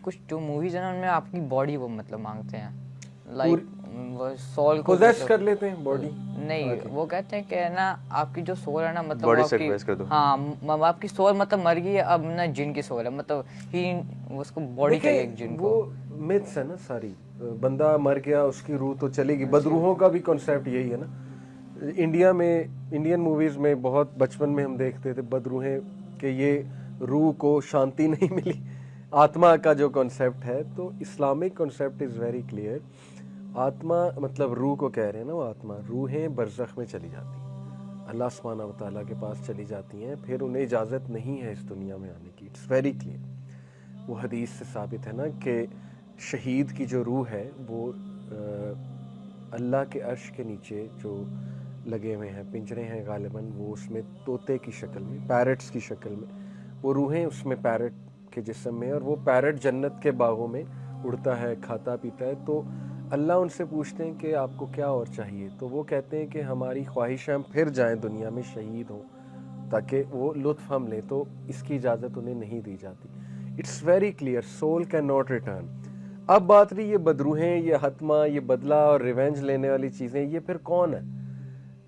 कुछ जो मूवीज है ना उनमें आपकी बॉडी वो मतलब मांगते हैं, लाइक वो सोल को पोजेस कर लेते हैं बॉडी। नहीं वो कहते हैं कि ना आपकी जो सोल है ना मतलब बॉडी वो सेक्रीफाइस कर आपकी, दो। हाँ आपकी सोल मतलब मर गई है, अब ना जिन की सोल है, मतलब ही उसको बॉडी चाहिए एक जिन को। वो मिथ्स है ना सारी, बंदा मर गया उसकी रूह तो चलेगी, बदरूहों का भी कॉन्सेप्ट यही है ना। इंडिया में इंडियन मूवीज में बहुत बचपन में हम देखते थे बदरूहें कि ये रूह को शांति नहीं मिली, आत्मा का जो कॉन्सेप्ट है। तो Islamic concept is very clear, आत्मा मतलब रूह को कह रहे हैं ना, वो आत्मा, रूहें बरज़ख में चली जाती हैं, अल्लाह सुब्हानहू व तआला के पास चली जाती हैं, फिर उन्हें इजाज़त नहीं है इस दुनिया में आने की। इट्स वेरी क्लियर, वो हदीस से साबित है ना कि शहीद की जो रूह है वो अल्लाह के अर्श के नीचे जो लगे हुए हैं पिंजरे हैं गालिबन, वो उसमें तोते की शक्ल में, पैरट्स की शक्ल में वो रूहें उसमें पैरट के जिस्म में, और वो पैरट जन्नत के बागों में उड़ता है, खाता पीता है। तो अल्लाह उनसे पूछते हैं कि आपको क्या और चाहिए, तो वो कहते हैं कि हमारी ख्वाहिश है हम फिर जाएं दुनिया में शहीद हों ताकि वो लुत्फ़ हम लें, तो इसकी इजाज़त उन्हें नहीं दी जाती। It's very clear, soul can not return. अब बात रही ये बदरूहें, ये हतमा, ये बदला और रिवेंज लेने वाली चीज़ें, ये फिर कौन है?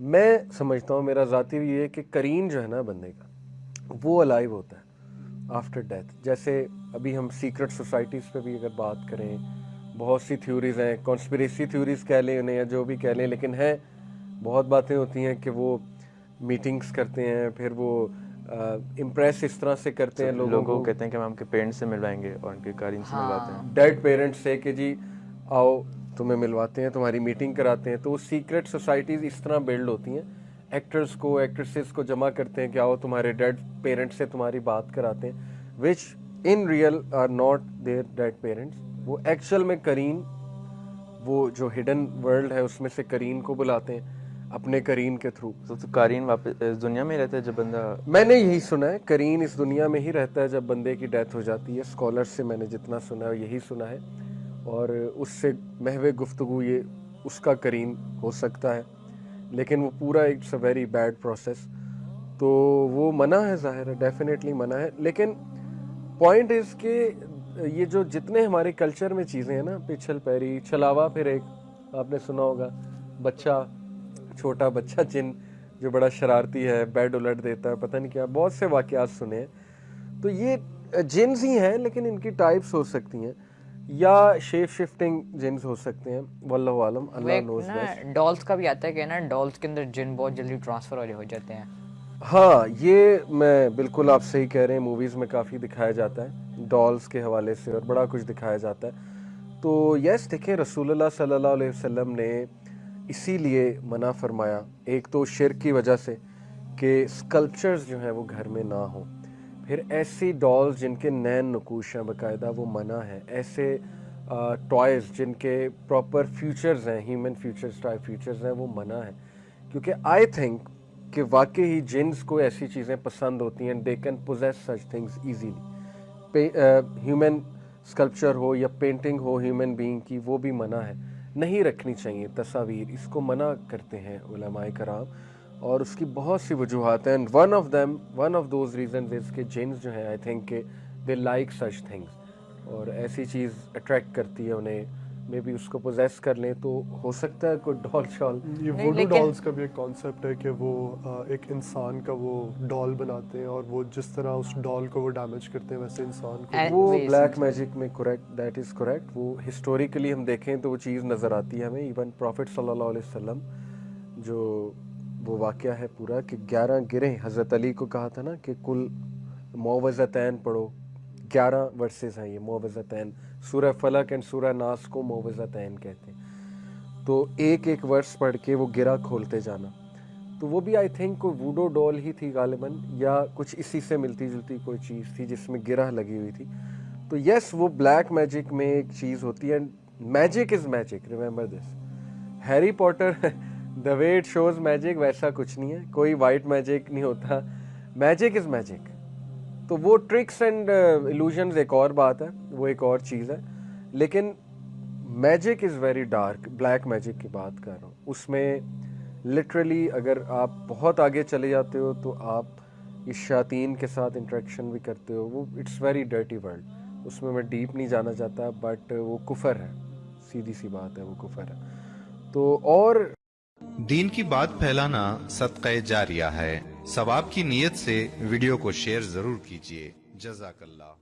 मैं समझता हूँ, मेरा ज़ाती भी ये है कि करीन जो है ना बंदे का, वो अलाइव होता है आफ्टर डेथ। जैसे अभी हम सीक्रेट सोसाइटीज़ पे भी अगर बात करें, बहुत सी थ्योरीज़ हैं, कॉन्स्पिरेसी थ्योरीज़ कह लें उन्हें या जो भी कह लें, लेकिन है बहुत बातें होती हैं कि वो मीटिंग्स करते हैं, फिर वो इम्प्रेस इस तरह से करते हैं लोगों को, कहते हैं कि हम आपके पेरेंट्स से मिलवाएंगे और उनके करीन से मिलवाते हैं, डेड पेरेंट्स से कि जी आओ तुम्हें मिलवाते हैं, तुम्हारी मीटिंग कराते हैं। तो वो सीक्रेट सोसाइटीज़ इस तरह बिल्ड होती हैं, एक्टर्स को एक्ट्रेसेस को जमा करते हैं कि आओ तुम्हारे डेड पेरेंट्स से तुम्हारी बात कराते हैं, which in real are not their dead parents. वो एक्चुअल में करीन, वो जो हिडन वर्ल्ड है उसमें से करीन को बुलाते हैं अपने करीन के थ्रू। तो करीन वापस इस दुनिया में रहता है जब बंदा, मैंने यही सुना है, करीन इस दुनिया में ही रहता है जब बंदे की डेथ हो जाती है। स्कॉलर से मैंने जितना सुना है यही सुना है, और उससे महवे गुफ्तगू ये उसका करीन हो सकता है, लेकिन वो पूरा it's a very bad process. तो वो मना है, ज़ाहिर है, डेफिनेटली मना है। लेकिन पॉइंट इज़ कि ये जो जितने हमारे कल्चर में चीज़ें हैं ना, पिछल पैरी छलावा, फिर एक आपने सुना होगा बच्चा, छोटा बच्चा जिन जो बड़ा शरारती है, बेड उलट देता है, पता नहीं क्या, बहुत से वाक़यात सुने हैं। तो ये जिन्स ही हैं, लेकिन इनकी टाइप्स हो सकती हैं, या शेप शिफ्टिंग जिन्स हो सकते हैं, वल्लाहु आलम, अल्लाह नोज़ बेस्ट। डॉल्स का भी आता है कि ना डॉल्स के अंदर जिन बहुत जल्दी ट्रांसफर वाले हो जाते हैं। हाँ, ये मैं बिल्कुल आप सही कह रहे हैं, मूवीज़ में काफ़ी दिखाया जाता है डॉल्स के हवाले से, और बड़ा कुछ दिखाया जाता है। तो यस, देखें रसूलुल्लाह सल्लल्लाहु अलैहि वसल्लम ने इसीलिए मना फरमाया, एक तो शिर्क की वजह से कि स्कल्पचर्स जो हैं वो घर में ना हो, फिर ऐसी डॉल्स जिनके नैन नकूश हैं बाकायदा, वो मना है। ऐसे टॉयज़ जिनके प्रॉपर फ्यूचर्स हैं, ह्यूमन फ्यूचर्स टाइप फ्यूचर्स हैं, वो मना है। क्योंकि आई थिंक कि वाकई ही जिन्स को ऐसी चीज़ें पसंद होती हैं, they can possess such things easily. Human sculpture हो या पेंटिंग हो ह्यूमन बीइंग की, वो भी मना है, नहीं रखनी चाहिए तस्वीर, इसको मना करते हैं उलमाए कराम, और उसकी बहुत सी वजूहात हैं। One of those reasons is कि जिन्स जो हैं, आई थिंक के दे लाइक सच थिंग्स, और ऐसी चीज़ अट्रैक्ट करती है उन्हें, मे बी उसको पोजेस कर लें, तो हो सकता है कोई डॉल शॉल। ये वुडू डॉल्स का भी एक कॉन्सेप्ट है कि वो एक इंसान का वो डॉल बनाते हैं, और वो जिस तरह उस डॉल को वो डैमेज करते हैं वैसे इंसान को। And वो वही ब्लैक मैजिक में करेक्ट, दैट इज़ करेक्ट। वो हिस्टोरिकली हम देखें तो वो चीज़ नज़र आती है हमें। इवन प्रॉफिट सल्लल्लाहु अलैहि वसल्लम जो वो वाक़या है पूरा कि 11 गिरें, हज़रत अली को कहा था ना कि कुल मुअव्वज़तैन पढ़ो, 11 वर्सेस हैं ये मुअव्वज़तैन, सूरह फलक एंड सूरह नास को मुअव्वज़तैन कहते हैं। तो एक एक वर्स पढ़ के वो गिरा खोलते जाना। तो वो भी आई थिंक कोई वूडो डॉल ही थी गालिबन, या कुछ इसी से मिलती जुलती कोई चीज़ थी जिसमें गिरह लगी हुई थी। तो यस, वो ब्लैक मैजिक में एक चीज़ होती है, magic is magic, remember this. Harry Potter the way it shows magic वैसा कुछ नहीं है, कोई वाइट मैजिक नहीं होता, मैजिक इज़ मैजिक। तो वो ट्रिक्स एंड इल्यूजन्स एक और बात है, वो एक और चीज़ है, लेकिन magic is very dark, black magic की बात कर रहा हूँ। उसमें लिटरली अगर आप बहुत आगे चले जाते हो तो आप इस शायातीन के साथ इंटरेक्शन भी करते हो, वो इट्स वेरी डर्टी वर्ल्ड। उसमें मैं डीप नहीं जाना चाहता, बट वो कुफर है, सीधी सी बात है, वो कुफर है। तो और दीन की बात फैलाना सदक़े जारिया है। सवाब की नीयत से वीडियो को शेयर जरूर कीजिए। जज़ाकल्लाह।